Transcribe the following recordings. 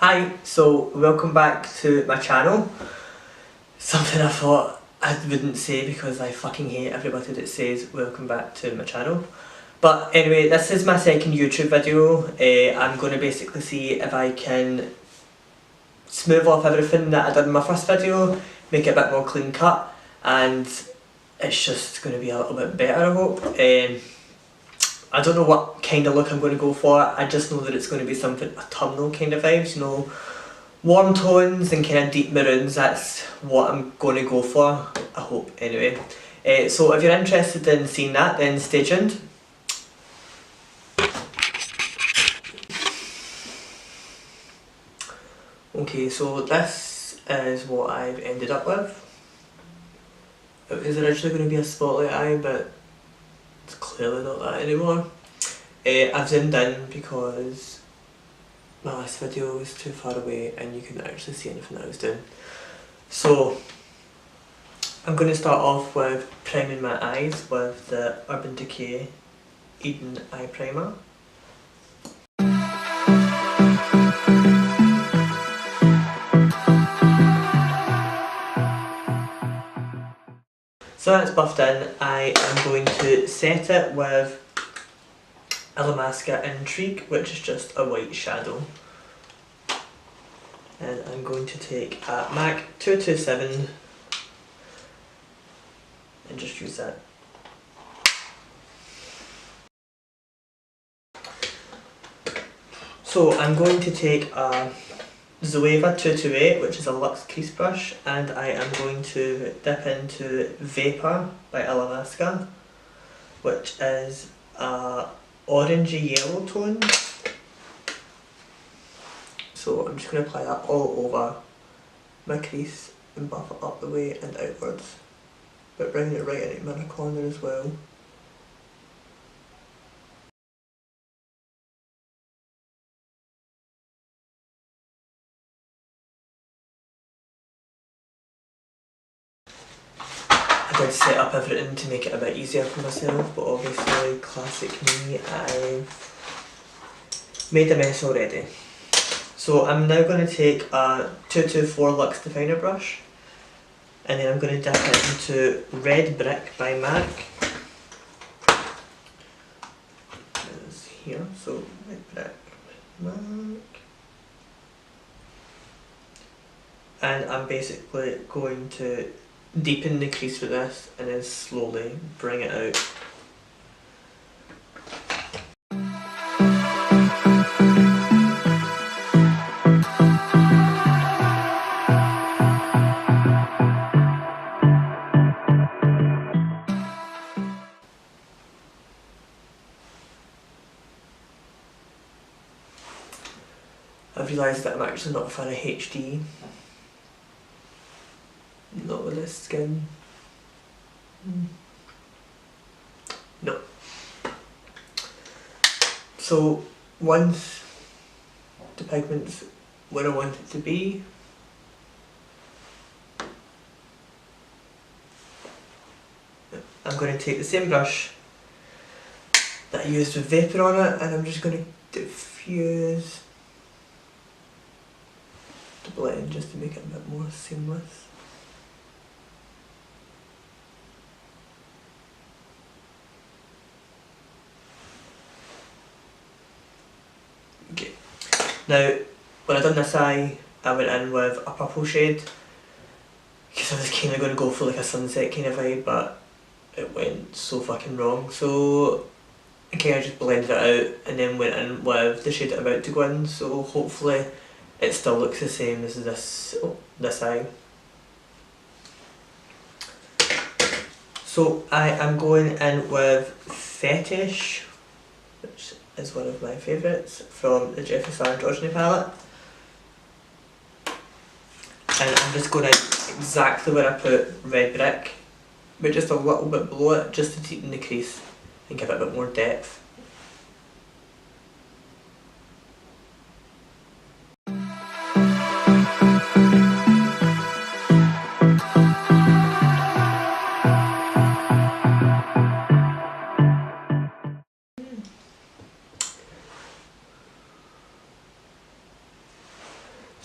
Hi, so welcome back to my channel. Something I thought I wouldn't say because I fucking hate everybody that says welcome back to my channel. But anyway, this is my second YouTube video. I'm going to basically see if I can smooth off everything that I did in my first video, make it a bit more clean cut, and it's just going to be a little bit better, I hope. I don't know what kind of look I'm going to go for. I just know that it's going to be something autumnal kind of vibes, you know, warm tones and kind of deep maroons. That's what I'm going to go for, I hope, anyway. So if you're interested in seeing that, then stay tuned. Okay, so this is what I've ended up with. It was originally going to be a spotlight eye, but it's clearly not that anymore. I've zoomed in because my last video was too far away and you couldn't actually see anything that I was doing. So I'm going to start off with priming my eyes with the Urban Decay Eded Eye Primer. So that's buffed in. I am going to set it with Illasmqua Intrique, which is just a white shadow. And I'm going to take a MAC 227 and just use that. So I'm going to take a Zoeva 228, which is a luxe crease brush, and I am going to dip into Vapour by Illasmqua, which is a orangey yellow tone. So I'm just going to apply that all over my crease and buff it up the way and outwards, but bringing it right into my corner as well. I did set up everything to make it a bit easier for myself, but obviously, classic me, I've made a mess already. So I'm now going to take a 224 Luxe Definer brush, and then I'm going to dip it into Red Brick by MAC. It's here, so Red Brick by MAC. And I'm basically going to deepen the crease with this and then slowly bring it out. I've realised that I'm actually not a fan of HD. Not with this skin. No. So once the pigment's where I want it to be, I'm going to take the same brush that I used with Vapour on it, and I'm just going to diffuse the blend just to make it a bit more seamless. Okay. Now, when I done this eye, I went in with a purple shade because I was kind of going to go for like a sunset kind of vibe, but it went so fucking wrong. So I kind of just blended it out and then went in with the shade I'm about to go in. So hopefully it still looks the same as this eye. So I am going in with Fetish, which is one of my favourites from the Jeffree Androgyny palette. And I'm just going in exactly where I put Red Brick, but just a little bit below it, just to deepen the crease and give it a bit more depth.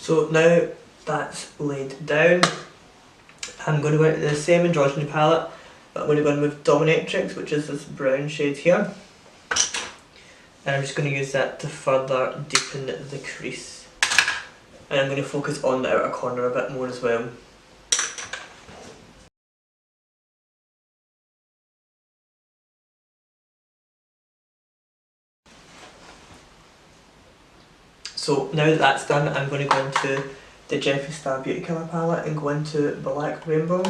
So now that's laid down, I'm going to go into the same Androgyny palette, but I'm going to go in with Dominatrix, which is this brown shade here. And I'm just going to use that to further deepen the crease. And I'm going to focus on the outer corner a bit more as well. So now that that's done, I'm going to go into the Jeffree Star Beauty Colour palette and go into Black Rainbow,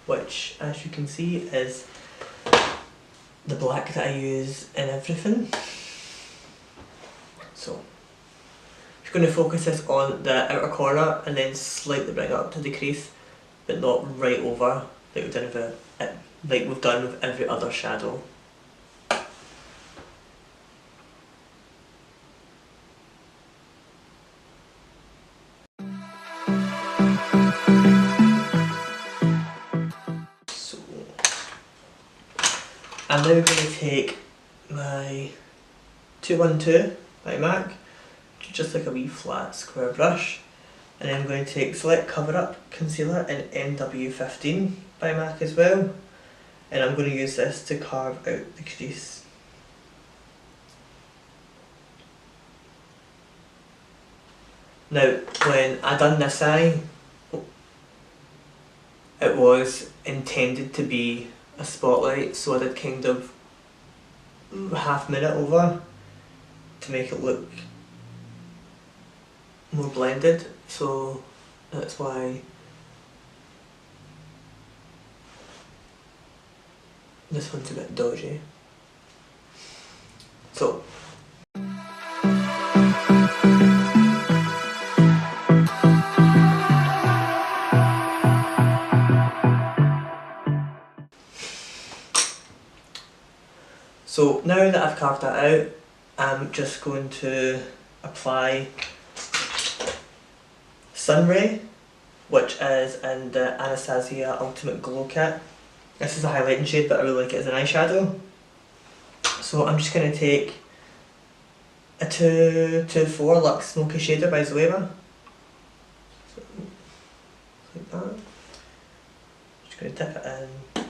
which as you can see is the black that I use in everything. So I'm just going to focus this on the outer corner and then slightly bring it up to the crease, but not right over like we've done with every other shadow. I'm now going to take my 212 by MAC, just like a wee flat square brush, and then I'm going to take Select Cover Up Concealer in NW15 by MAC as well, and I'm going to use this to carve out the crease. Now when I done this eye, it was intended to be a spotlight, so I did kind of half minute over to make it look more blended, so that's why this one's a bit dodgy. So now that I've carved that out, I'm just going to apply Sunray, which is in the Anastasia Ultimate Glow Kit. This is a highlighting shade, but I really like it as an eyeshadow. So I'm just going to take a 224 Luxe Smokey shader by Zoeva. So, like that. Just going to dip it in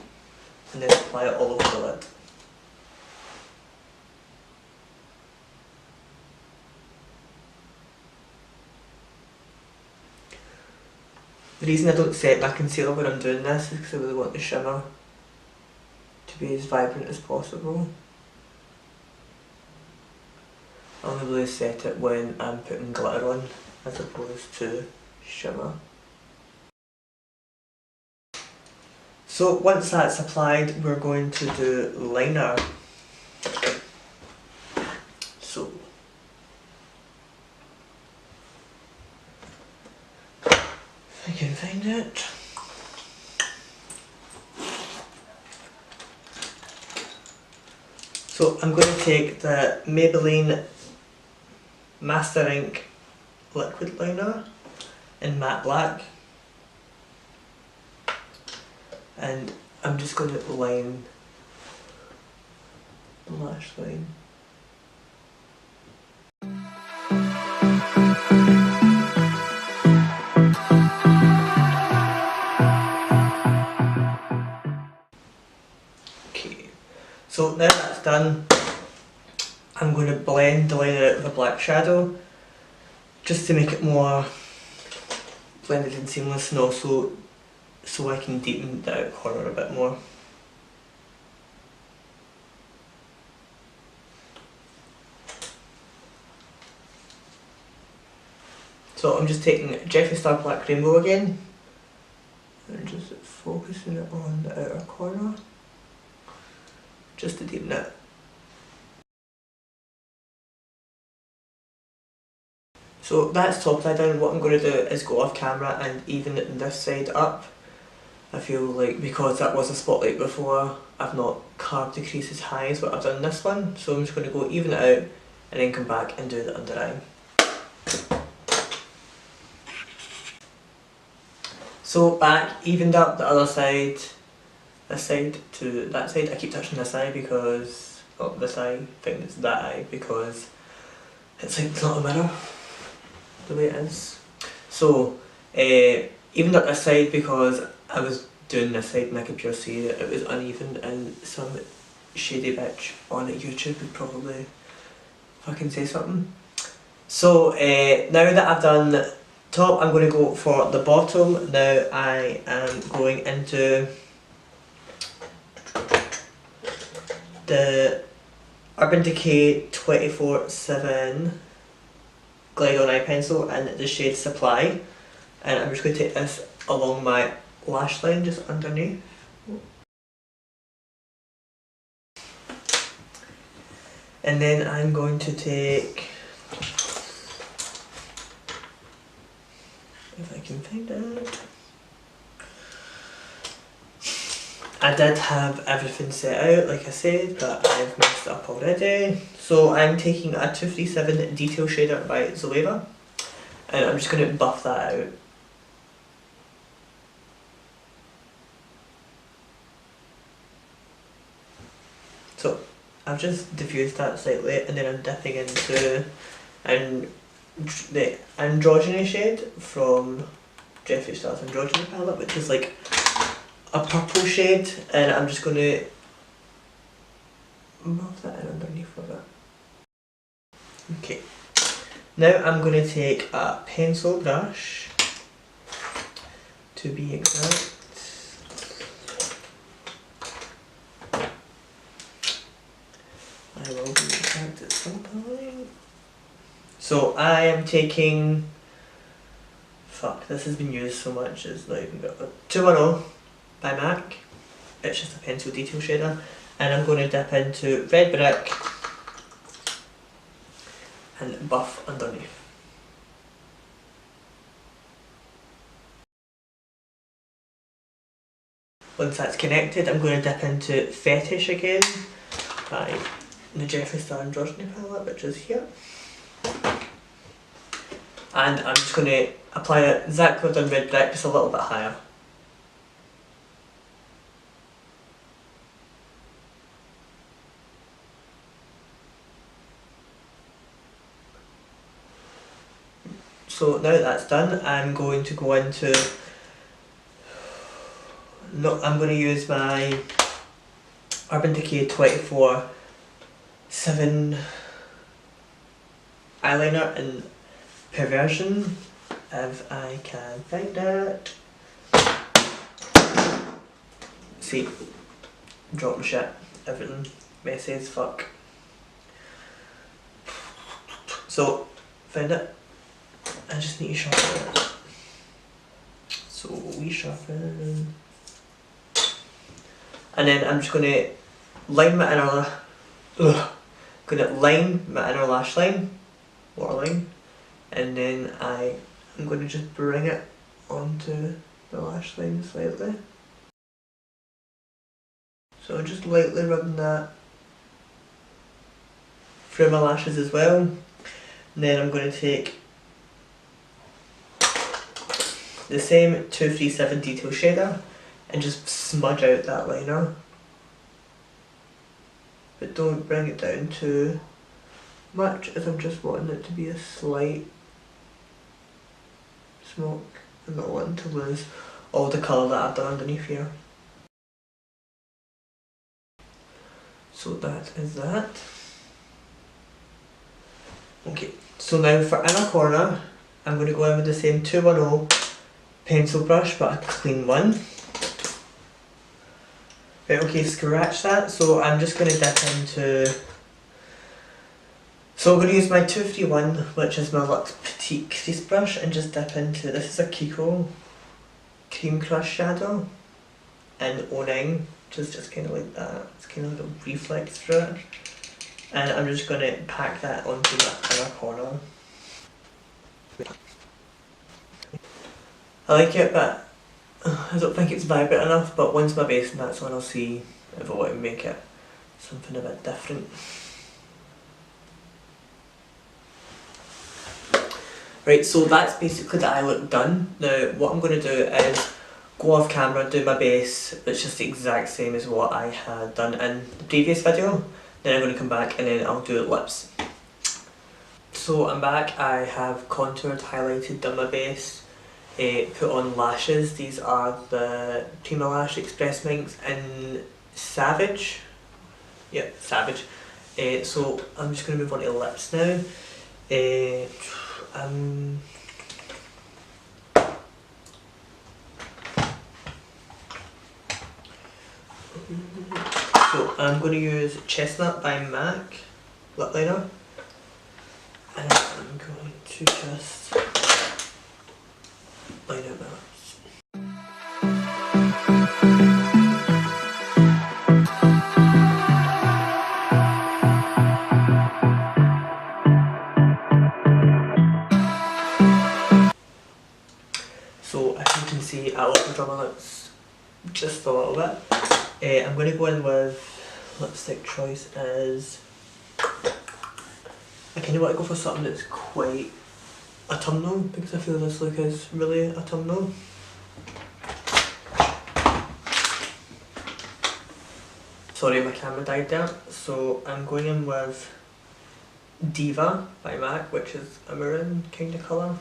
and then apply it all over the lid. The reason I don't set my concealer when I'm doing this is because I really want the shimmer to be as vibrant as possible. I only really set it when I'm putting glitter on as opposed to shimmer. So once that's applied, we're going to do liner. So I can find it. So I'm going to take the Maybeline Master Ink liquid liner in matte black, and I'm just going to line the lash line. So now that's done, I'm going to blend the liner out with a black shadow just to make it more blended and seamless, and also so I can deepen the outer corner a bit more. So I'm just taking Jeffree Star Black Rainbow again and just focusing it on the outer corner, just to deepen it. So that's top side down. What I'm going to do is go off camera and even this side up. I feel like because that was a spotlight before, I've not carved the crease as high as what I've done in this one. So I'm just going to go even it out and then come back and do the under eye. So back, evened up the other side, this side to that side. I keep touching this eye because, oh, this eye, I think it's that eye because it's like not a mirror the way it is. So even up this side, because I was doing this side and I could just see that it was uneven, and some shady bitch on YouTube would probably fucking say something. So now that I've done top, I'm going to go for the bottom. Now I am going into the Urban Decay 24/7 Glide On Eye Pencil in the shade Supply, and I'm just going to take this along my lash line just underneath. And then I'm going to take, if I can find it, I did have everything set out like I said, but I've messed it up already. So I'm taking a 237 Detail Shader by Zoeva, and I'm just going to buff that out. So I've just diffused that slightly, and then I'm dipping into the Androgyny shade from Jeffree Star's Androgyny palette, which is like a purple shade, and I'm just going to move that in underneath of it. Okay, now I'm going to take a pencil brush, to be exact. I will be exact at some point. So I am taking, fuck, this has been used so much, it's not even got a 210 by MAC. It's just a pencil detail shader, and I'm going to dip into Red Brick and buff underneath. Once that's connected, I'm going to dip into Fetish again by the Jeffree Star Androgyny palette, which is here. And I'm just going to apply it exactly on Red Brick, just a little bit higher. So now that's done, I'm going to go into, I'm going to use my Urban Decay 24/7 eyeliner in Perversion, if I can find it. See, drop my shit, everything messy as fuck. So, found it. I just need to sharpen it. So we sharpen. And then I'm just gonna line my inner lash line, waterline, and then I'm gonna just bring it onto the lash line slightly. So I'm just lightly rubbing that through my lashes as well. And then I'm gonna take the same 237 Detail Shader and just smudge out that liner. But don't bring it down too much, as I'm just wanting it to be a slight smoke. I'm not wanting to lose all the colour that I've done underneath here. So that is that. Okay, so now for inner corner, I'm going to go in with the same 210 pencil brush, but a clean one. Right, okay, scratch that. So I'm just going to dip into, so I'm going to use my 231, which is my Luxe Petite Crease brush, and just dip into, this is a Kiko Cream Crush shadow in 09, which is just kind of like that. It's kind of like a reflex through it. And I'm just going to pack that onto the inner corner. I like it, but I don't think it's vibrant enough, but once my base and that's when I'll see if I want to make it something a bit different. Right, so that's basically the eye look done. Now what I'm going to do is go off camera, do my base, which is the exact same as what I had done in the previous video. Then I'm going to come back and then I'll do lips. So I'm back, I have contoured, highlighted, done my base. put on lashes. These are the Primalash Express Minks in Savage. Yep, Savage. So I'm just going to move on to lips now. So I'm going to use Chestnut by MAC lip liner, and I'm going to just line out my lips. So as you can see, I overdraw my lips just a little bit. I'm going to go in with lipstick choice is, I kind of want to go for something that's quite autumnal because I feel this look is really autumnal. Sorry, my camera died there. So I'm going in with Diva by MAC, which is a maroon kind of colour.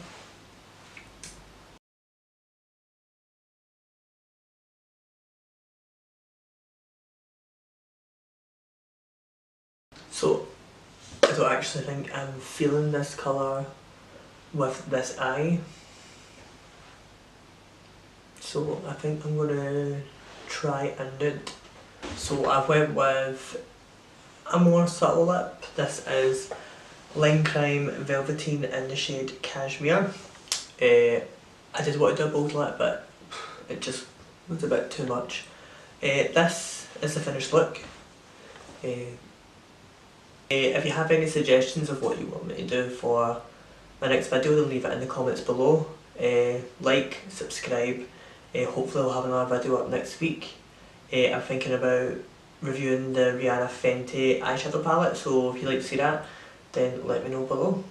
So I don't actually think I'm feeling this colour with this eye. So I think I'm going to try Eded. So I went with a more subtle lip. This is Lime Crime Velveteen in the shade Cashmere. I did want to do a bold lip, but it just was a bit too much. This is the finished look. If you have any suggestions of what you want me to do for my next video, then leave it in the comments below. Like, subscribe. Hopefully I'll have another video up next week. I'm thinking about reviewing the Rihanna Fenty eyeshadow palette, so if you'd like to see that, then let me know below.